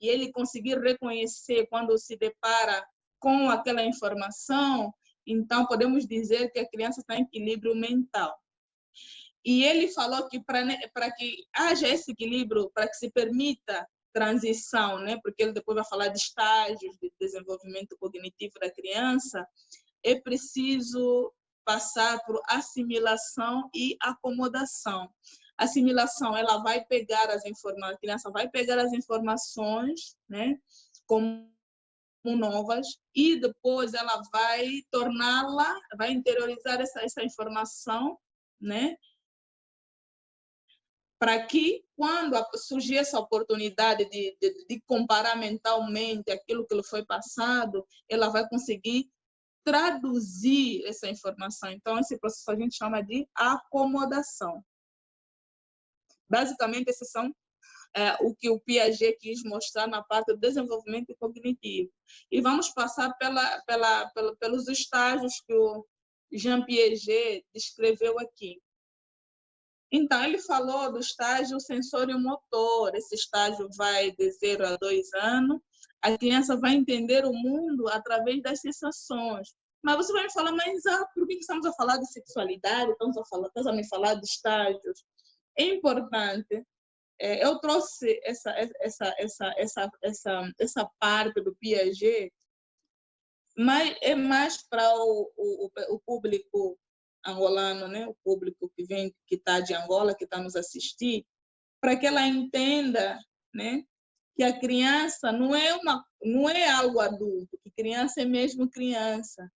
e ele conseguir reconhecer quando se depara com aquela informação, então podemos dizer que a criança está em equilíbrio mental. E ele falou que para que haja esse equilíbrio, para que se permita transição, né? Porque ele depois vai falar de estágios de desenvolvimento cognitivo da criança, é preciso passar por assimilação e acomodação. Assimilação, ela vai pegar as informações, a criança vai pegar as informações, né, como novas, e depois ela vai torná-la, vai interiorizar essa informação, né, para que, quando surgir essa oportunidade de comparar mentalmente aquilo que lhe foi passado, ela vai conseguir traduzir essa informação. Então, esse processo a gente chama de acomodação. Basicamente, esses são o que o Piaget quis mostrar na parte do desenvolvimento cognitivo. E vamos passar pelos estágios que o Jean Piaget descreveu aqui. Então, ele falou do estágio sensório-motor. Esse estágio vai de 0 a 2 anos. A criança vai entender o mundo através das sensações. Mas você vai me falar, mas por que estamos a falar de sexualidade? Estamos a me falar de estágios. É importante. Eu trouxe essa parte do Piaget, mas é mais para o público angolano, né? O público que está de Angola, que está nos assistir, para que ela entenda, né, que a criança não é algo adulto, que criança é mesmo criança.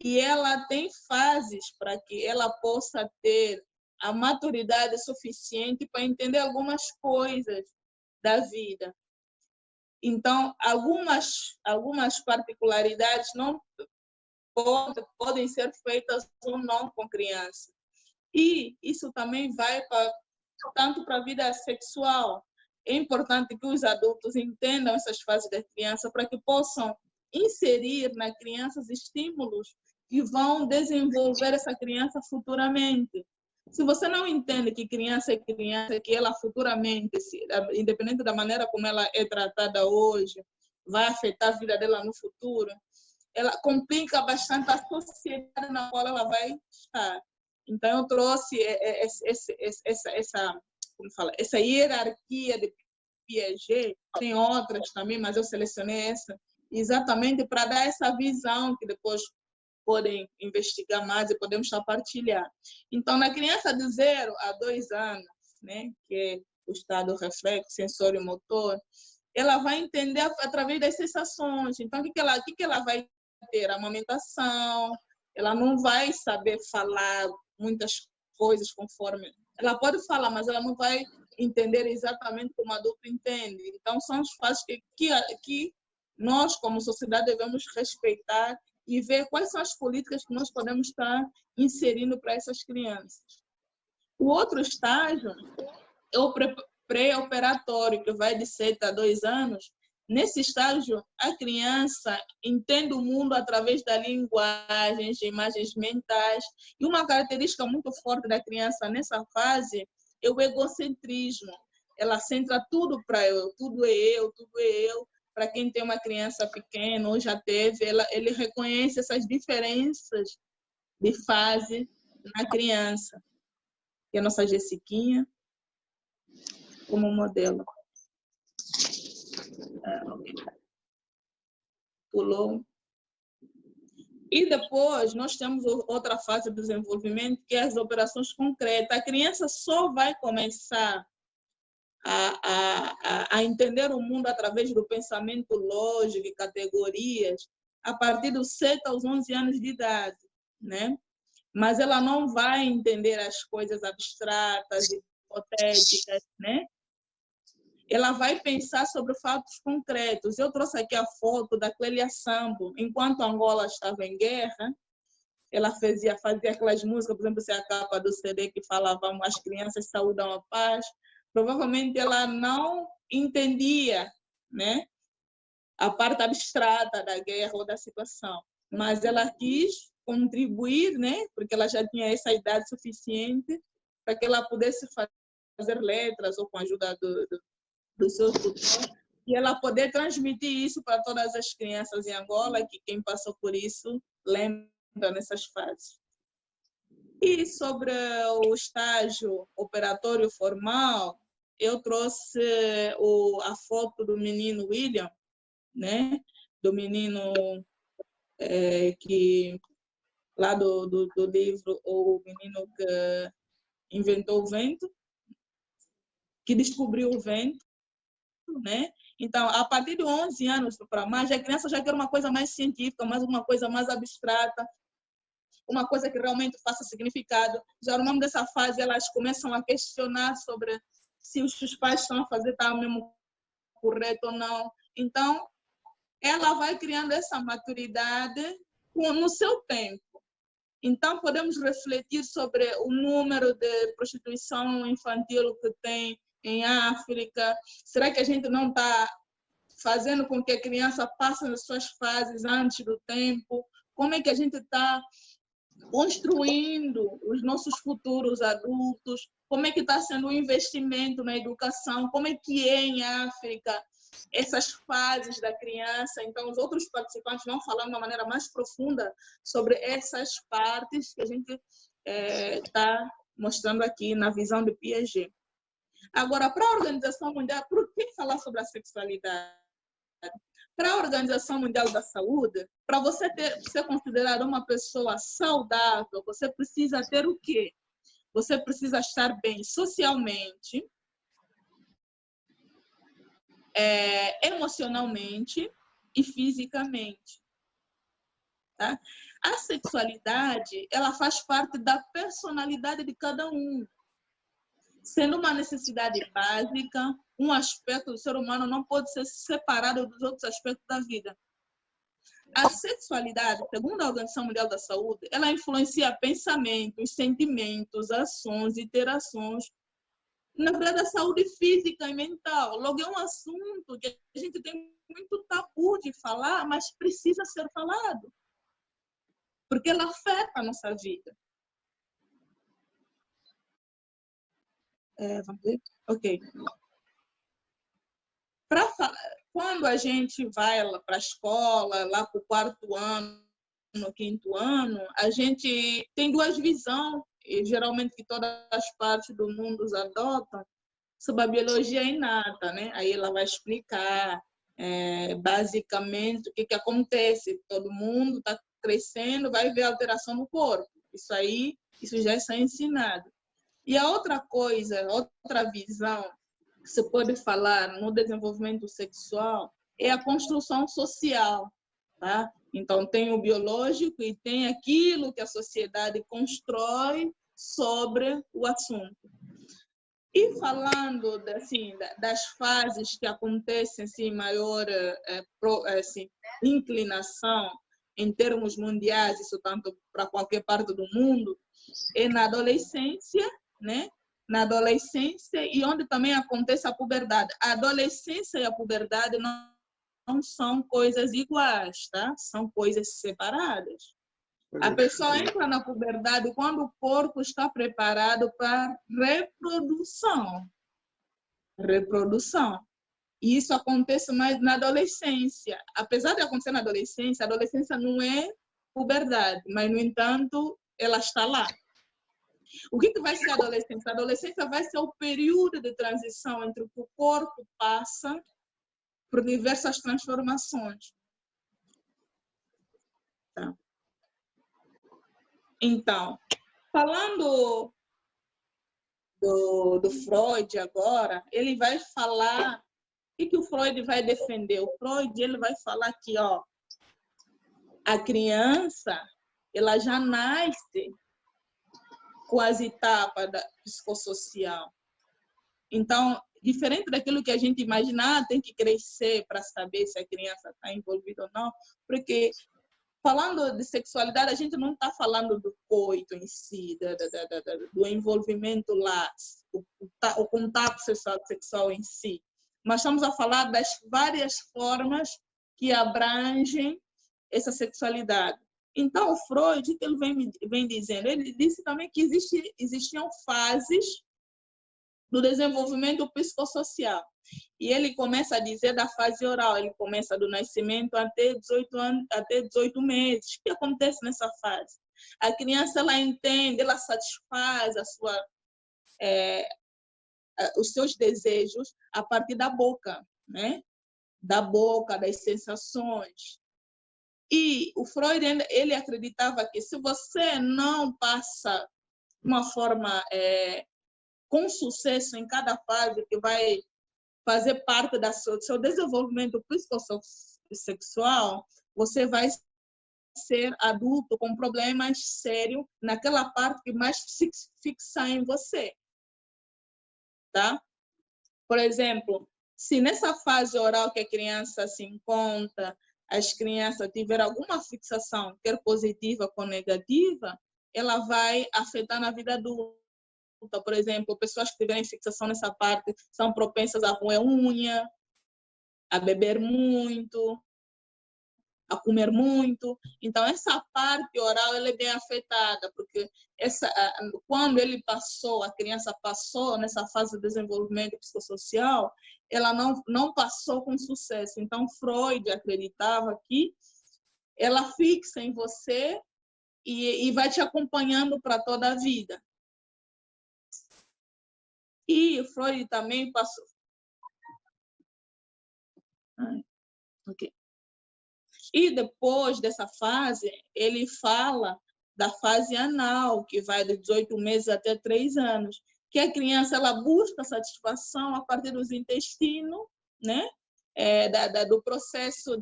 E ela tem fases para que ela possa ter a maturidade suficiente para entender algumas coisas da vida. Então, algumas particularidades não podem ser feitas ou não com criança. E isso também vai tanto para a vida sexual. É importante que os adultos entendam essas fases da criança para que possam inserir na criança estímulos que vão desenvolver essa criança futuramente. Se você não entende que criança é criança, que ela futuramente, independente da maneira como ela é tratada hoje, vai afetar a vida dela no futuro, ela complica bastante a sociedade na qual ela vai estar. Então, eu trouxe essa hierarquia de Piaget, tem outras também, mas eu selecionei essa, exatamente para dar essa visão que depois podem investigar mais e podemos partilhar. Então, na criança de 0 a 2 anos, né, que é o estado reflexo, sensório motor, ela vai entender através das sensações. Então, o que ela vai ter? A amamentação, ela não vai saber falar muitas coisas conforme... Ela pode falar, mas ela não vai entender exatamente como o adulto entende. Então, são as fases que nós, como sociedade, devemos respeitar e ver quais são as políticas que nós podemos estar inserindo para essas crianças. O outro estágio é o pré-operatório, que vai de 7 a 2 anos. Nesse estágio, a criança entende o mundo através da linguagem, de imagens mentais. E uma característica muito forte da criança nessa fase é o egocentrismo. Ela centra tudo para eu, tudo é eu, tudo é eu. Para quem tem uma criança pequena ou já teve, ele reconhece essas diferenças de fase na criança. E a nossa Jessiquinha como modelo. Pulou. E depois nós temos outra fase do desenvolvimento, que é as operações concretas. A criança só vai começar a entender o mundo através do pensamento lógico e categorias a partir dos 7 aos 11 anos de idade, né? Mas ela não vai entender as coisas abstratas, hipotéticas, né? Ela vai pensar sobre fatos concretos. Eu trouxe aqui a foto da Clélia Sambo. Enquanto Angola estava em guerra, ela fazia aquelas músicas, por exemplo, a capa do CD que falava as crianças saúdam a paz. Provavelmente ela não entendia, né, a parte abstrata da guerra ou da situação, mas ela quis contribuir, né, porque ela já tinha essa idade suficiente para que ela pudesse fazer letras ou com a ajuda do seu tutor, e ela poder transmitir isso para todas as crianças em Angola, que quem passou por isso lembra nessas fases. E sobre o estágio operatório formal, eu trouxe a foto do menino William, né? Do menino que, lá do livro, o menino que inventou o vento, que descobriu o vento, né? Então, a partir de 11 anos para mais, a criança já quer uma coisa mais científica, mais uma coisa mais abstrata, uma coisa que realmente faça significado. Já no nome dessa fase, elas começam a questionar sobre se os pais estão a fazer tá mesmo correto ou não. Então, ela vai criando essa maturidade no seu tempo. Então, podemos refletir sobre o número de prostituição infantil que tem em África. Será que a gente não está fazendo com que a criança passe as suas fases antes do tempo? Como é que a gente está construindo os nossos futuros adultos? Como é que está sendo o investimento na educação? Como é que é em África essas fases da criança? Então, os outros participantes vão falar de uma maneira mais profunda sobre essas partes que a gente está mostrando aqui na visão do Piaget. Agora, para a Organização Mundial, por que falar sobre a sexualidade? Para a Organização Mundial da Saúde, para você ser considerado uma pessoa saudável, você precisa ter o quê? Você precisa estar bem socialmente, emocionalmente e fisicamente. Tá? A sexualidade, ela faz parte da personalidade de cada um. Sendo uma necessidade básica, um aspecto do ser humano não pode ser separado dos outros aspectos da vida. A sexualidade, segundo a Organização Mundial da Saúde, ela influencia pensamentos, sentimentos, ações, interações, na verdade, a saúde física e mental. Logo, é um assunto que a gente tem muito tabu de falar, mas precisa ser falado, porque ela afeta a nossa vida. Vamos ver? Ok. Quando a gente vai para a escola, lá para o 4º ano, no 5º ano, a gente tem duas visões, e geralmente que todas as partes do mundo adotam, sobre a biologia inata, né? Aí ela vai explicar basicamente o que acontece. Todo mundo está crescendo, vai ver alteração no corpo. Isso já está ensinado. E a outra coisa, outra visão que se pode falar no desenvolvimento sexual é a construção social, tá? Então, tem o biológico e tem aquilo que a sociedade constrói sobre o assunto. E falando assim, das fases que acontecem assim, maior assim, inclinação em termos mundiais, isso tanto para qualquer parte do mundo, é na adolescência, né? Na adolescência e onde também acontece a puberdade. A adolescência e a puberdade não são coisas iguais, tá? São coisas separadas. A pessoa entra na puberdade quando o corpo está preparado para reprodução. E isso acontece mais na adolescência. Apesar de acontecer na adolescência, a adolescência não é puberdade, mas, no entanto, ela está lá. O que vai ser a adolescência? A adolescência vai ser o período de transição entre o que o corpo passa por diversas transformações. Tá? Então, falando do Freud agora, ele vai falar o que o Freud vai defender. O Freud ele vai falar que a criança ela já nasce com as etapas da psicossocial. Então, diferente daquilo que a gente imagina, tem que crescer para saber se a criança está envolvida ou não, porque falando de sexualidade, a gente não está falando do coito em si, do envolvimento lá, o contato sexual em si, mas estamos a falar das várias formas que abrangem essa sexualidade. Então, o Freud, o que ele vem dizendo? Ele disse também que existiam fases do desenvolvimento psicossocial. E ele começa a dizer da fase oral, ele começa do nascimento até 18 anos, até 18 meses. O que acontece nessa fase? A criança, ela entende, ela satisfaz os seus desejos a partir da boca, né? Da boca, das sensações. E o Freud, ele acreditava que se você não passa de uma forma com sucesso em cada fase que vai fazer parte do seu desenvolvimento psicossexual, você vai ser adulto com problemas sérios naquela parte que mais se fixa em você, tá? Por exemplo, se nessa fase oral que a criança se encontra, as crianças tiverem alguma fixação, quer positiva ou negativa, ela vai afetar na vida adulta. Por exemplo, pessoas que tiverem fixação nessa parte são propensas a roer unha, a beber muito, a comer muito. Então, essa parte oral ela é bem afetada, porque quando a criança passou nessa fase de desenvolvimento psicossocial, ela não passou com sucesso. Então, Freud acreditava que ela fixa em você e vai te acompanhando para toda a vida. E Freud também passou... Ok. E depois dessa fase, ele fala da fase anal, que vai de 18 meses até 3 anos, que a criança ela busca satisfação a partir dos intestinos, né? Do processo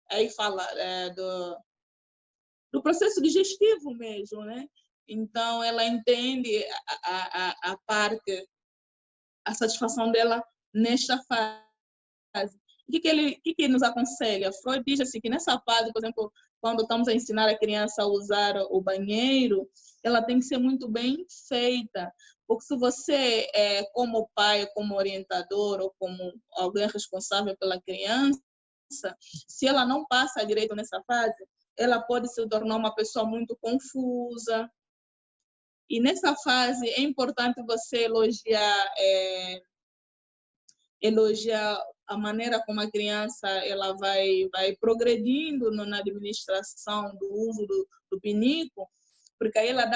aí fala do processo digestivo mesmo, né? Então ela entende a parte, a satisfação dela nesta fase. O que ele nos aconselha? Freud diz assim, que nessa fase, por exemplo, quando estamos a ensinar a criança a usar o banheiro, ela tem que ser muito bem feita. Porque se você, como pai, como orientador, ou como alguém responsável pela criança, se ela não passa direito nessa fase, ela pode se tornar uma pessoa muito confusa. E nessa fase é importante você elogiar a maneira como a criança ela vai progredindo na administração do uso do pinico, porque aí ela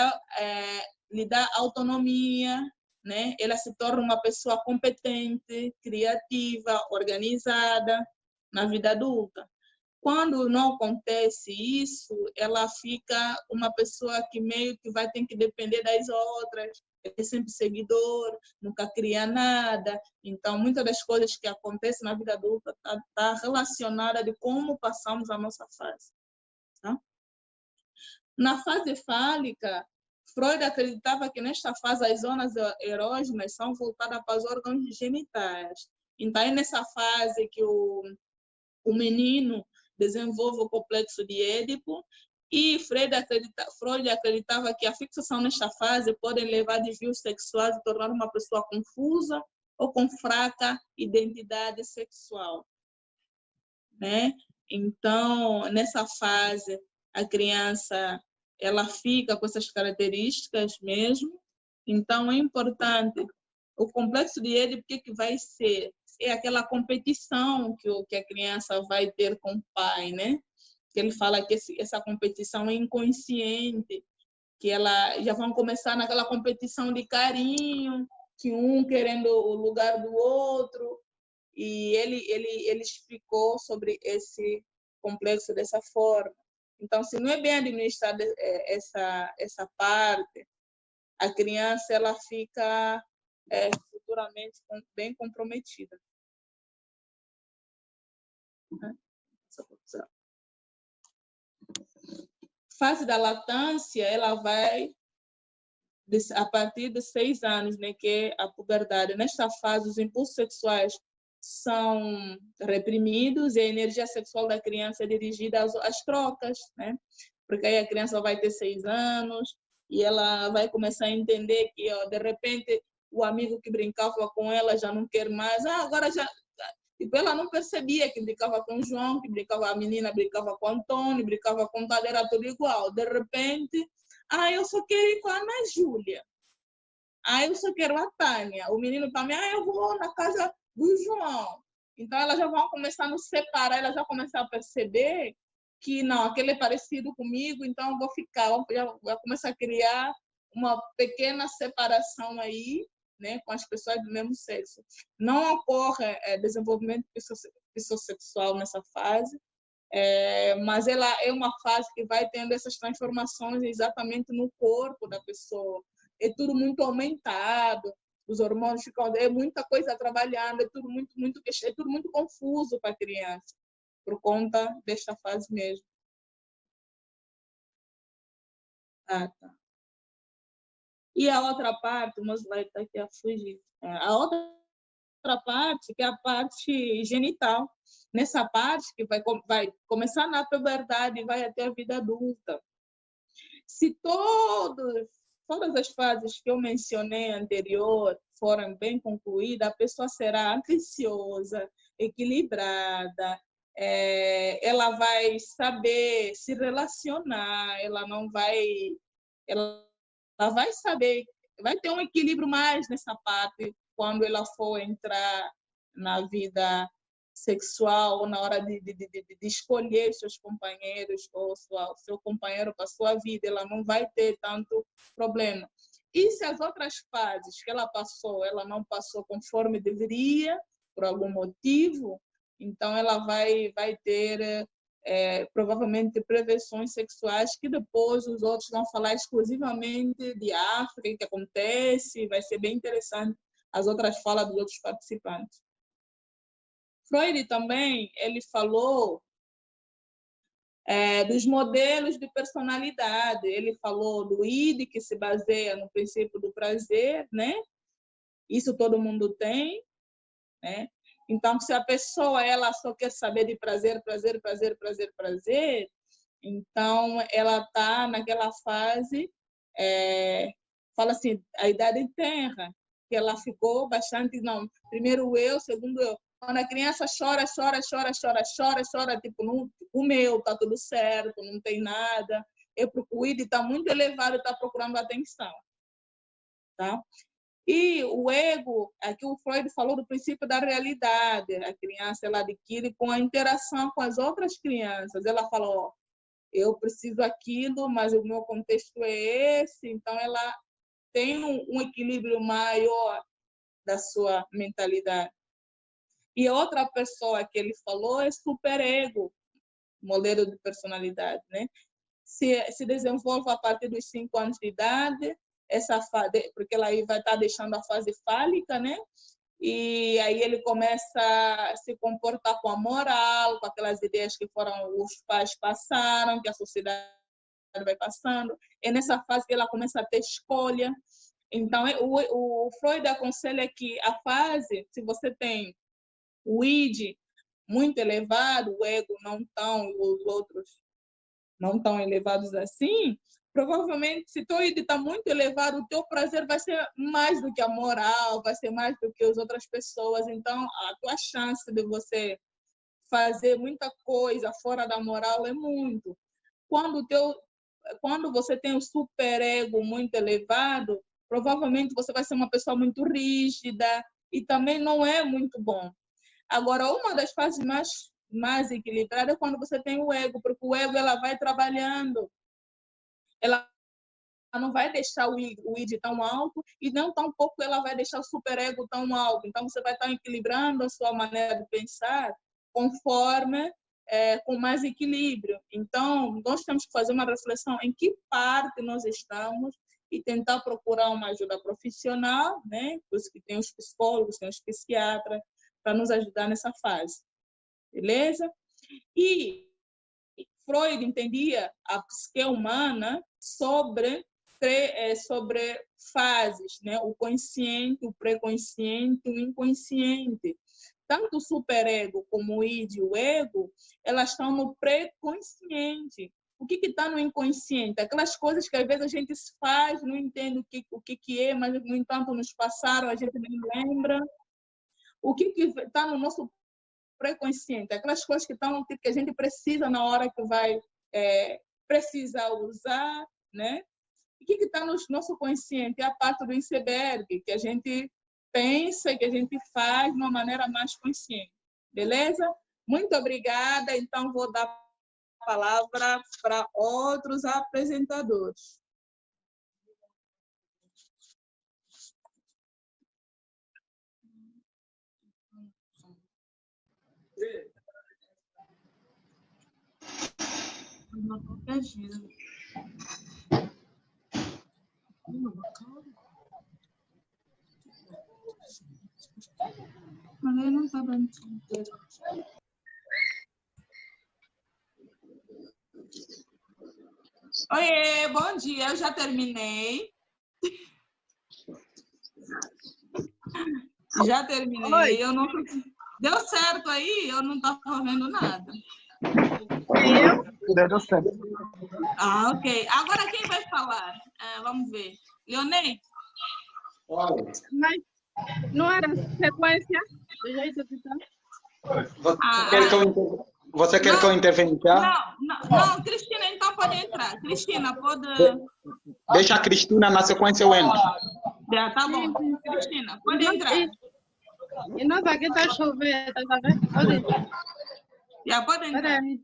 lhe dá autonomia, né? Ela se torna uma pessoa competente, criativa, organizada na vida adulta. Quando não acontece isso, ela fica uma pessoa que meio que vai ter que depender das outras, é sempre seguidor, nunca cria nada. Então, muitas das coisas que acontecem na vida adulta tá relacionada de como passamos a nossa fase. Tá? Na fase fálica, Freud acreditava que nesta fase as zonas erógenas são voltadas para os órgãos genitais. Então, é nessa fase que o menino desenvolve o complexo de Édipo, e Freud acreditava que a fixação nesta fase pode levar a desvios sexuais e tornar uma pessoa confusa ou com fraca identidade sexual, né? Então, nessa fase, a criança ela fica com essas características mesmo. Então, é importante. O complexo de Édipo, o que vai ser? É aquela competição que a criança vai ter com o pai, né? Que ele fala que essa competição é inconsciente, que ela já vão começar naquela competição de carinho, que um querendo o lugar do outro, e ele explicou sobre esse complexo dessa forma. Então, se não é bem administrada essa parte, a criança ela fica futuramente bem comprometida. Fase da latência, ela vai a partir de 6 anos, né, que é a puberdade. Nesta fase, os impulsos sexuais são reprimidos e a energia sexual da criança é dirigida às trocas, né? Porque aí a criança vai ter 6 anos e ela vai começar a entender que, de repente, o amigo que brincava com ela já não quer mais. Agora já... Tipo, ela não percebia que brincava com o João, que a menina brincava com o Antônio, brincava com o Tadeu, era tudo igual. De repente, eu só quero ir com a Ana Júlia. Eu só quero a Tânia. O menino também, eu vou na casa do João. Então, elas já vão começar a nos separar, elas já começam a perceber que não, aquele é parecido comigo, então eu vou ficar, já vai começar a criar uma pequena separação aí, né, com as pessoas do mesmo sexo. Não ocorre desenvolvimento psicossexual nessa fase, mas ela é uma fase que vai tendo essas transformações exatamente no corpo da pessoa. É tudo muito aumentado, os hormônios ficam, é muita coisa trabalhando, é tudo é tudo muito confuso para a criança, por conta desta fase mesmo. Ah, tá. E a outra parte, mas vai estar aqui a fugir. A outra parte, que é a parte genital. Nessa parte que vai começar na puberdade e vai até a vida adulta. Se todas as fases que eu mencionei anterior forem bem concluídas, a pessoa será atenciosa, equilibrada, ela vai saber se relacionar, ela vai saber, vai ter um equilíbrio mais nessa parte quando ela for entrar na vida sexual ou na hora de escolher seus companheiros ou seu companheiro para a sua vida, ela não vai ter tanto problema. E se as outras fases que ela não passou conforme deveria, por algum motivo, então ela vai ter provavelmente prevenções sexuais que depois os outros vão falar exclusivamente de África, que acontece, vai ser bem interessante as outras falas dos outros participantes. Freud também, ele falou dos modelos de personalidade, ele falou do id, que se baseia no princípio do prazer, né? Isso todo mundo tem, né? Então, se a pessoa ela só quer saber de prazer, prazer, prazer, prazer, prazer, então ela está naquela fase, fala assim, a idade tenra, que ela ficou bastante, não, primeiro eu, segundo eu. Quando a criança chora, chora, chora, chora, chora, chora, tipo, não, o meu está tudo certo, não tem nada, eu procuro, está muito elevado, está procurando atenção, tá? E o ego, aqui o Freud falou do princípio da realidade. A criança ela adquire com a interação com as outras crianças. Ela fala, ó, eu preciso aquilo, mas o meu contexto é esse. Então ela tem um equilíbrio maior da sua mentalidade. E outra pessoa que ele falou é superego, modelo de personalidade, né? Se desenvolve a partir dos 5 anos de idade, essa fase, porque ela aí vai estar deixando a fase fálica, né? E aí ele começa a se comportar com a moral, com aquelas ideias que os pais passaram, que a sociedade vai passando. É nessa fase que ela começa a ter escolha. Então, o Freud aconselha que a fase, se você tem o id muito elevado, o ego não tão, os outros não tão elevados assim, provavelmente, se teu id está muito elevado, o teu prazer vai ser mais do que a moral, vai ser mais do que as outras pessoas. Então, a tua chance de você fazer muita coisa fora da moral é muito. Quando você tem o superego muito elevado, provavelmente você vai ser uma pessoa muito rígida e também não é muito bom. Agora, uma das fases mais equilibradas é quando você tem o ego, porque o ego ela vai trabalhando, ela não vai deixar o id tão alto e não tão pouco ela vai deixar o superego tão alto. Então, você vai estar equilibrando a sua maneira de pensar conforme, com mais equilíbrio. Então, nós temos que fazer uma reflexão em que parte nós estamos e tentar procurar uma ajuda profissional, né? Os que tem os psicólogos, tem os psiquiatras, para nos ajudar nessa fase. Beleza? E Freud entendia a psique humana sobre fases, né? O consciente, o pré-consciente, o inconsciente. Tanto o superego como o id e o ego, elas estão no pré-consciente. O que está no inconsciente? Aquelas coisas que às vezes a gente faz, não entende o que é, mas no entanto nos passaram, a gente nem lembra. O que está no nosso pré-consciente? Aquelas coisas que a gente precisa na hora que vai precisar usar, né? O que está no nosso consciente? É a parte do iceberg, que a gente pensa e que a gente faz de uma maneira mais consciente. Beleza? Muito obrigada. Então, vou dar a palavra para outros apresentadores. Mas ele não está dando. Oiê, bom dia. Eu já terminei. Já terminei. Oi. Eu não... Deu certo aí? Eu não estava vendo nada. Deu certo. Ah, ok. Agora quem vai falar? Vamos ver. Leonei? Mas não era sequência do jeito que está? Você quer que eu intervenha? Não, Cristina, então pode entrar. Cristina, pode... Deixa a Cristina na sequência, eu entro. Tá bom. Cristina, pode entrar. E nós aqui está chovendo, tá vendo? Pode entrar. Peraí.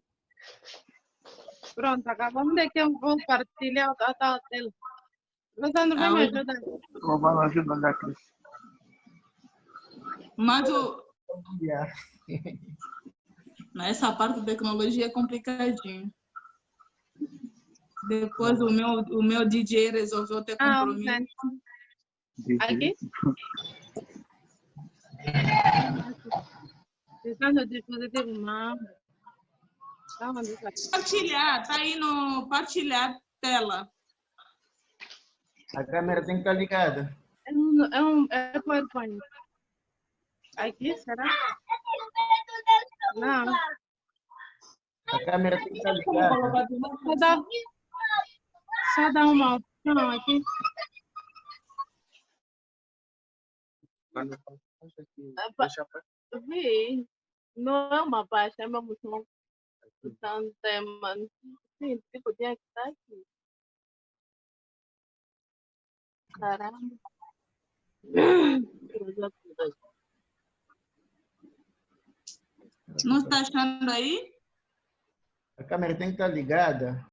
Pronto, acabamos de que eu vou partilhar a tela. Rosandro, vai me ajudar. Vamos ajudando a Cris. Mas essa parte da tecnologia é complicadinha. Depois o meu DJ resolveu ter compromisso. Aqui? Estando dispositivo, não. Partilhar, tá aí no partilhar tela. A câmera tem que estar ligada. É PowerPoint. Aqui, será? Não. A câmera tem que estar ligada. Só dá uma opção aqui. Vi. Não é uma pasta, é uma moção. Então, tema. Sim, tipo, tinha que estar aqui. Caramba. Não está achando aí? A câmera tem que estar ligada.